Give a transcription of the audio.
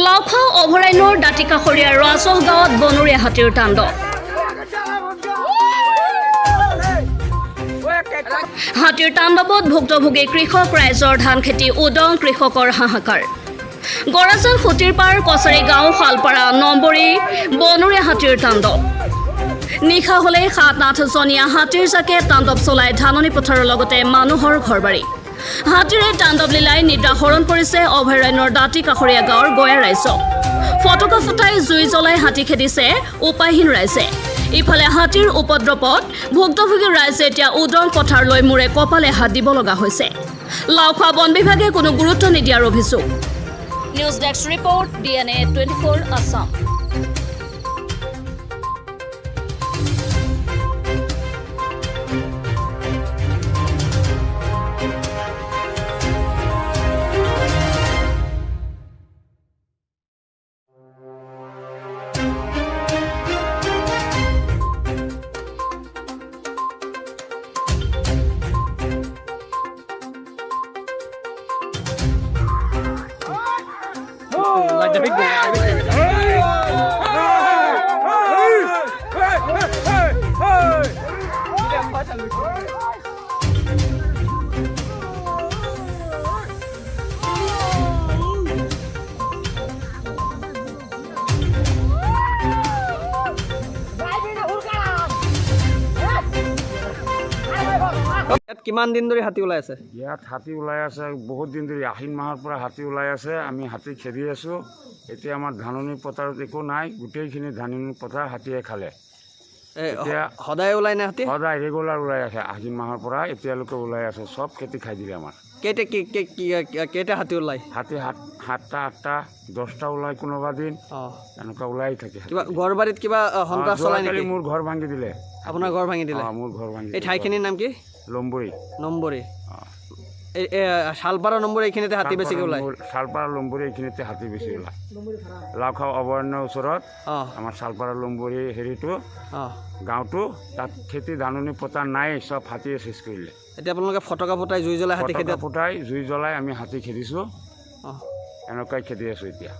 লাওখোৱা অভয়াৰণ্যৰ দাঁতিকাষৰীয়া ৰাজহ গাঁৱত বনৰীয়া হাতীৰ তাণ্ডৱ। হাতীৰ তাণ্ডৱত ভুক্তভোগী কৃষক ৰাইজৰ ধান খেতি উদং, কৃষকৰ হাহাকাৰ। গৰাজাল সুতিৰ পাৰ কছাৰী গাঁও শালপাৰা নম্বৰী বনৰীয়া হাতীৰ তাণ্ডৱ। নিশা হ'লেই 7-8জনীয়া হাতীৰ জাকে তাণ্ডৱ চলাই ধাননি পথাৰৰ লগতে মানুহৰ ঘৰবাৰী। হাতীৰে তাণ্ডৱ লীলাই নিদ্ৰা হৰণ কৰিছে অভয়াৰণ্যৰ দাঁতি কাষৰীয়া গাঁৱৰ গয়া ৰাইজক। ফটকা ফুটাই জুই জ্বলাই হাতী খেদিছে উপায়হীন ৰাইজে। ইফালে হাতীৰ উপদ্ৰৱত ভুক্তভোগী ৰাইজে এতিয়া উদং পথাৰলৈ মূৰে কপালে হাত দিব লগা হৈছে। লাওখোৱা বন বিভাগে কোনো গুৰুত্ব নিদিয়াৰ অভিযোগ। News desk report DNA 24 Assam. Like the big boy. কিমান দিন ধৰি হাতী ওলাই আছে? ইয়াত হাতী ওলাই আছে বহুত দিন ধৰি, আহিন মাহৰ পৰা হাতী ওলাই আছে। আমি হাতী খেদি আছোঁ। এতিয়া আমাৰ ধাননি পথাৰত একো নাই, গোটেইখিনি ধাননি পথাৰ হাতীয়ে খালে। এতিয়া সদায় ওলাই নাই হাতী? সদায় ৰেগুলাৰ ওলাই আছে, আহিন মাহৰ পৰা এতিয়ালৈকে ওলাই আছে। চব খেতি খাই দিলে আমাৰ। কেইটা হাতী ওলাই? হাতী 7টা 8টা 10টা ওলাই কোনোবা দিন, এনেকুৱা ওলাই থাকে। কিবা ঘৰ বাৰীত কিবা সন্ত্ৰাস চলাই নেকি? মোৰ ঘৰ ভাঙি দিলে। আপোনাৰ ঘৰ ভাঙি দিলে? মোৰ ঘৰ ভাঙি। এই ঠাইখিনিৰ নাম কি? লম্বৰী। নম্বৰী। শালপাৰা নম্বৰ এইখিনিতে হাতী বেছিকৈ ওলায়? শালপাৰা লম্বৰী এইখিনিতে হাতী বেছি ওলায়। লাওখোৱা অভয়াৰণ্যৰ ওচৰত আমাৰ শালপাৰা লম্বৰী হেৰিটো গাঁৱটো, তাত খেতি ধাননি পথাৰ নাই, চব হাতীয়ে চেচ কৰিলে। এতিয়া আপোনালোকে ফটকা ফুটাই জুই জ্বলাই হাতী খেদি? ফুটাই জুই জ্বলাই আমি হাতী খেদিছোঁ। এনেকুৱাই খেদি আছোঁ এতিয়া।